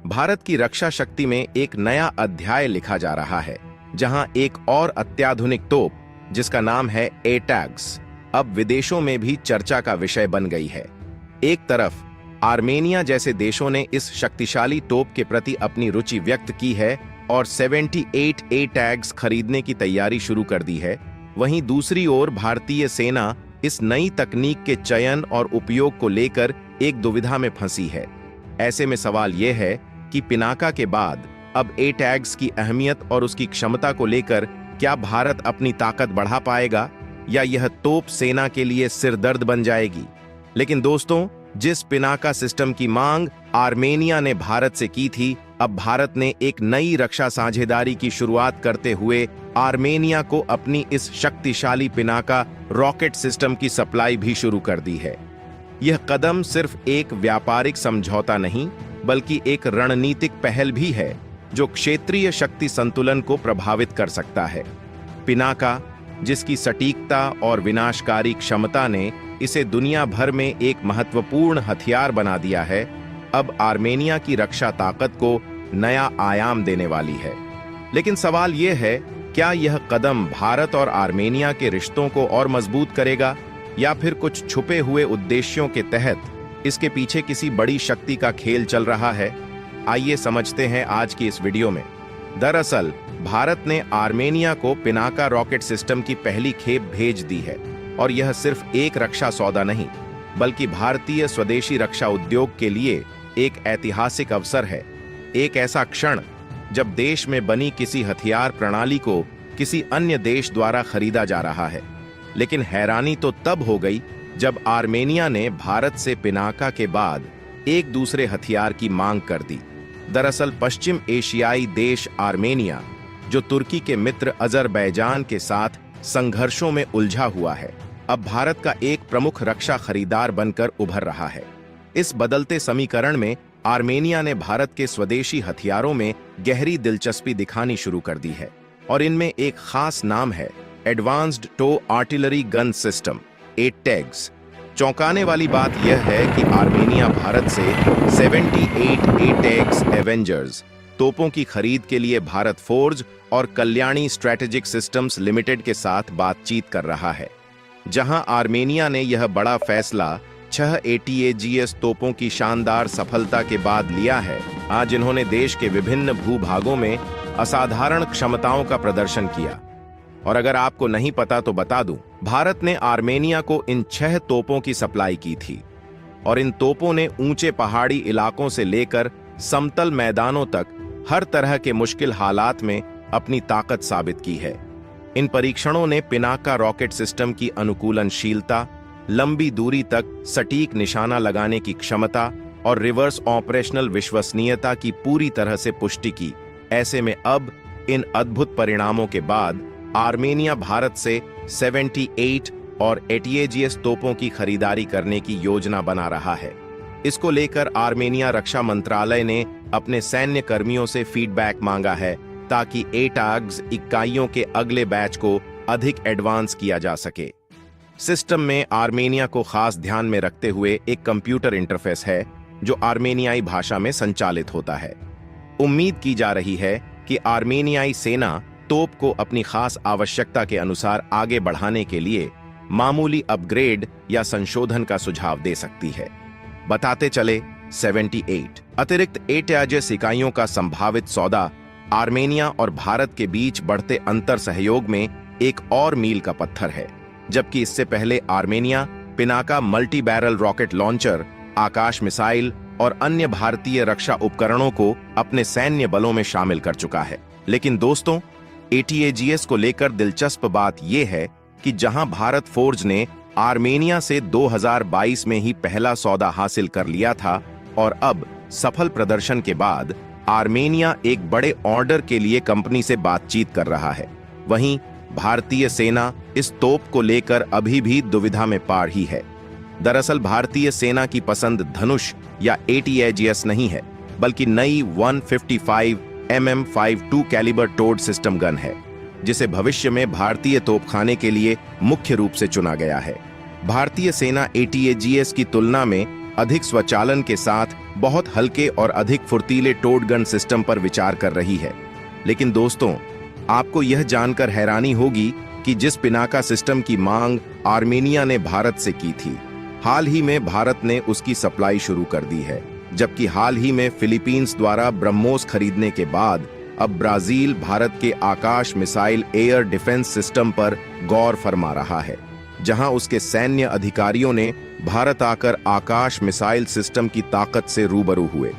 भारत की रक्षा शक्ति में एक नया अध्याय लिखा जा रहा है, जहां एक और अत्याधुनिक तोप, जिसका नाम है एटैग्स, अब विदेशों में भी चर्चा का विषय बन गई है। एक तरफ आर्मेनिया जैसे देशों ने इस शक्तिशाली तोप के प्रति अपनी रुचि व्यक्त की है और 78 एटैग्स खरीदने की तैयारी शुरू कर दी है, वहीं दूसरी ओर भारतीय सेना इस नई तकनीक के चयन और उपयोग को लेकर एक दुविधा में फंसी है। ऐसे में सवाल यह है कि पिनाका के बाद अब एटैग्स की अहमियत और उसकी क्षमता को लेकर क्या भारत अपनी ताकत बढ़ा पाएगा या यह तोप सेना के लिए सिरदर्द बन जाएगी। लेकिन दोस्तों, जिस पिनाका सिस्टम की मांग आर्मेनिया ने भारत से की थी, अब भारत ने एक नई रक्षा साझेदारी की शुरुआत करते हुए आर्मेनिया को अपनी इस शक्तिशाली पिनाका रॉकेट सिस्टम की सप्लाई भी शुरू कर दी है। यह कदम सिर्फ एक व्यापारिक समझौता नहीं, बल्कि एक रणनीतिक पहल भी है जो क्षेत्रीय शक्ति संतुलन को प्रभावित कर सकता है। पिनाका, जिसकी सटीकता और विनाशकारी क्षमता ने इसे दुनिया भर में एक महत्वपूर्ण हथियार बना दिया है, अब आर्मेनिया की रक्षा ताकत को नया आयाम देने वाली है। लेकिन सवाल यह है, क्या यह कदम भारत और आर्मेनिया के रिश्तों को और मजबूत करेगा या फिर कुछ छुपे हुए उद्देश्यों के तहत इसके पीछे किसी बड़ी शक्ति का खेल चल रहा है? आइए समझते हैं आज की इस वीडियो में। दरअसल भारत ने आर्मेनिया को पिनाका रॉकेट सिस्टम की पहली खेप भेज दी है और यह सिर्फ एक रक्षा सौदा नहीं, बल्कि भारतीय स्वदेशी रक्षा उद्योग के लिए एक ऐतिहासिक अवसर है। एक ऐसा क्षण जब देश में बनी किसी हथियार प्रणाली को किसी अन्य देश द्वारा खरीदा जा रहा है। लेकिन हैरानी तो तब हो गई जब आर्मेनिया ने भारत से पिनाका के बाद एक दूसरे हथियार की मांग कर दी। दरअसल पश्चिम एशियाई देश आर्मेनिया, जो तुर्की के मित्र अजरबैजान के साथ संघर्षों में उलझा हुआ है, अब भारत का एक प्रमुख रक्षा खरीदार बनकर उभर रहा है। इस बदलते समीकरण में आर्मेनिया ने भारत के स्वदेशी हथियारों में गहरी दिलचस्पी दिखानी शुरू कर दी है और इनमें एक खास नाम है advanced towed artillery gun system, ATAGS. चौंकाने वाली बात यह है कि आर्मेनिया भारत से 78 एटैग्स एवेंजर्स तोपों की खरीद के लिए भारत फोर्ज और कल्याणी स्ट्रैटेजिक सिस्टम्स लिमिटेड के साथ बातचीत कर रहा है। जहां आर्मेनिया ने यह बड़ा फैसला 6 एटीएजीएस तोपों की शानदार सफलता के बाद लिया है, आज इन्होंने देश के विभिन्न भूभागों में असाधारण क्षमताओं का प्रदर्शन किया। और अगर आपको नहीं पता तो बता दूं, भारत ने आर्मेनिया को इन 6 तोपों की सप्लाई की थी और इन तोपों ने ऊंचे पहाड़ी इलाकों से लेकर समतल मैदानों तक हर तरह के मुश्किल हालात में अपनी ताकत साबित की है। इन परीक्षणों ने पिनाका रॉकेट सिस्टम की अनुकूलनशीलता, लंबी दूरी तक सटीक निशाना लगाने की क्षमता और रिवर्स ऑपरेशनल विश्वसनीयता की पूरी तरह से पुष्टि की। ऐसे में अब इन अद्भुत परिणामों के बाद आर्मेनिया भारत से 78 और एटीएजीएस तोपों की खरीदारी करने की योजना बना रहा है। इसको लेकर आर्मेनिया रक्षा मंत्रालय ने अपने सैन्य कर्मियों से फीडबैक मांगा है ताकि एटैग्स इकाइयों के अगले बैच को अधिक एडवांस किया जा सके। सिस्टम में आर्मेनिया को खास ध्यान में रखते हुए एक कंप्यूटर इंटरफेस है जो आर्मेनियाई भाषा में संचालित होता है। उम्मीद की जा रही है कि आर्मेनियाई सेना तोप को अपनी खास आवश्यकता के अनुसार आगे बढ़ाने के लिए मामूली अपग्रेड या संशोधन का सुझाव दे सकती है। बताते चले, 78 अतिरिक्त एटैग्स इकाइयों का संभावित सौदा आर्मेनिया और भारत के बीच बढ़ते अंतर सहयोग में एक और मील का पत्थर है। जबकि इससे पहले Armenia Pinaka multi barrel rocket launcher, Akash missile और अन्य भारतीय रक्षा उपकरणों को अपने सैन्य बलों में शामिल कर चुका है। लेकिन दोस्तों, एटीएजीएस को लेकर दिलचस्प बात यह है कि जहां भारत फोर्ज ने आर्मेनिया से 2022 में ही पहला सौदा हासिल कर लिया था और अब सफल प्रदर्शन के बाद आर्मेनिया एक बड़े ऑर्डर के लिए कंपनी से बातचीत कर रहा है, वहीं भारतीय सेना इस तोप को लेकर अभी भी दुविधा में पार ही है। दरअसल भारतीय सेना की पसंद धनुष या एटीएजीएस नहीं है, बल्कि नई 155 mm52 calibre toad system gun है, जिसे भविष्य में भारतीय तोपखाने के लिए मुख्य रूप से चुना गया है। भारतीय सेना एटीएजीएस की तुलना में अधिक स्वचालन के साथ बहुत हल्के और अधिक फुर्तीले टोड गन सिस्टम पर विचार कर रही है। लेकिन दोस्तों, आपको यह जानकर हैरानी होगी कि जिस पिनाका सिस्टम की मांग आर्मेनिया ने भारत से की थी, हाल ही में भारत ने उसकी सप्लाई शुरू कर दी है। जबकि हाल ही में फिलीपींस द्वारा ब्रह्मोस खरीदने के बाद अब ब्राजील भारत के आकाश मिसाइल एयर डिफेंस सिस्टम पर गौर फरमा रहा है, जहां उसके सैन्य अधिकारियों ने भारत आकर आकाश मिसाइल सिस्टम की ताकत से रूबरू हुए।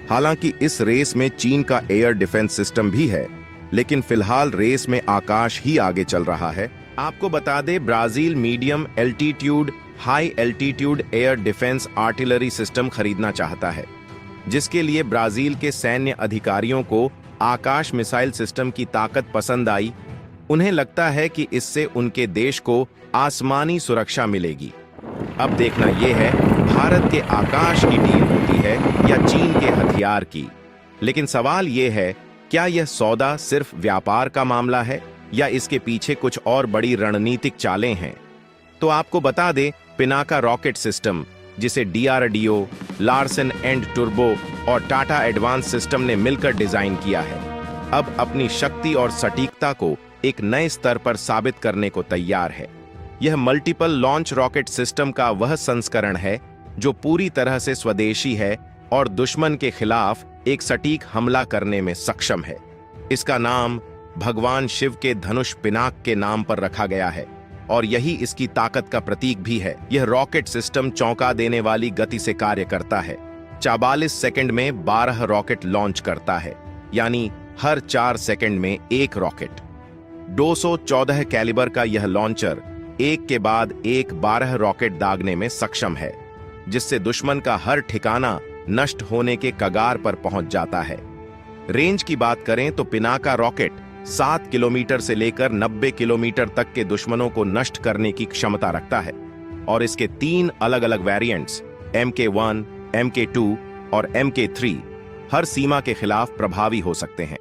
हालांकि इस रेस में चीन का एयर डिफेंस सिस्टम भी है, लेकिन फिलहाल रेस में आकाश ही आगे चल रहा है। आपको बता दें, Brazil medium altitude high altitude air defence artillery system खरीदना चाहता है, जिसके लिए ब्राजील के सैन्य अधिकारियों को आकाश मिसाइल सिस्टम की ताकत पसंद आई। उन्हें लगता है कि इससे उनके देश को आसमानी सुरक्षा मिलेगी। अब देखना यह है, भारत के आकाश की डील होती है या चीन के हथियार की। लेकिन सवाल यह है, क्या यह सौदा सिर्फ व्यापार का मामला है या इसके पीछे कुछ और बड़ी रणनीतिक चालें हैं? तो आपको बता दें, पिनाका रॉकेट सिस्टम, जिसे डीआरडीओ, लार्सन एंड टुर्बो और टाटा एडवांस सिस्टम ने मिलकर डिजाइन किया है, अब अपनी शक्ति और सटीकता को एक नए स्तर पर साबित करने को तैयार है। यह मल्टीपल लॉन्च रॉकेट सिस्टम का वह संस्करण है जो पूरी तरह से स्वदेशी है और दुश्मन के खिलाफ एक सटीक हमला करने में सक्षम है। इसका नाम भगवान शिव के धनुष पिनाक के नाम पर रखा गया है और यही इसकी ताकत का प्रतीक भी है। यह रॉकेट सिस्टम चौंका देने वाली गति से कार्य करता है। 44 सेकंड में 12 रॉकेट लॉन्च करता है, यानी हर 4 सेकंड में एक रॉकेट। 214 कैलिबर का यह लॉन्चर एक के बाद एक 12 रॉकेट दागने में सक्षम है, जिससे दुश्मन का हर ठिकाना नष्ट होने के कगार पर पहुंच जाता है। रेंज की बात करें तो पिनाका रॉकेट 7 किलोमीटर से लेकर 90 किलोमीटर तक के दुश्मनों को नष्ट करने की क्षमता रखता है और इसके 3 अलग अलग वेरिएंट्स MK1, MK2 और MK3 हर सीमा के खिलाफ प्रभावी हो सकते हैं,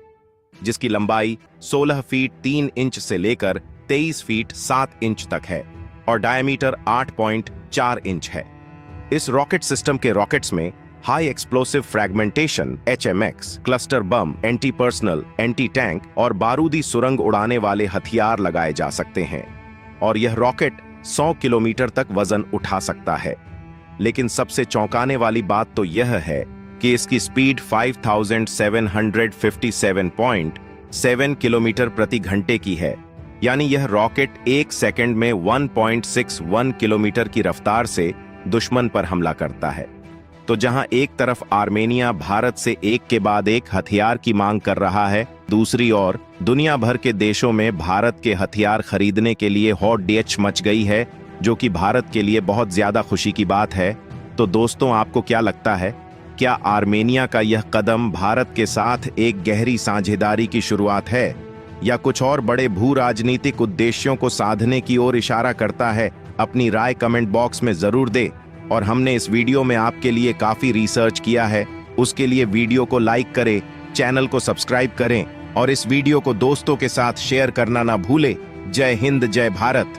जिसकी लंबाई 16 फीट 3 इंच से लेकर 23 फीट 7 इंच तक है और डायमीटर 8.4 इंच है। इस रॉकेट सिस्टम के रॉकेट्स में high explosive fragmentation HMX, cluster bomb, anti personal, anti tank और बारूदी सुरंग उड़ाने वाले हथियार लगाए जा सकते हैं और यह रॉकेट 100 किलोमीटर तक वजन उठा सकता है। लेकिन सबसे चौंकाने वाली बात तो यह है कि इसकी स्पीड 5757.7 किलोमीटर प्रति घंटे की है, यानी यह रॉकेट 1 सेकंड में 1.61 किलोमीटर की रफ्तार से दुश्मन पर हमला करता है। तो जहां एक तरफ आर्मेनिया भारत से एक के बाद एक हथियार की मांग कर रहा है, दूसरी ओर दुनिया भर के देशों में भारत के हथियार खरीदने के लिए हॉट डीएच मच गई है, जो कि भारत के लिए बहुत ज्यादा खुशी की बात है। तो दोस्तों, आपको क्या लगता है, क्या आर्मेनिया का यह कदम भारत के साथ एक गहरी साझेदारी की शुरुआत है या कुछ और बड़े भू राजनीतिक उद्देश्यों को साधने की ओर इशारा करता है? अपनी राय कमेंट बॉक्स में जरूर दें। और हमने इस वीडियो में आपके लिए काफी रिसर्च किया है, उसके लिए वीडियो को लाइक करें, चैनल को सब्सक्राइब करें और इस वीडियो को दोस्तों के साथ शेयर करना ना भूलें। जय हिंद, जय भारत।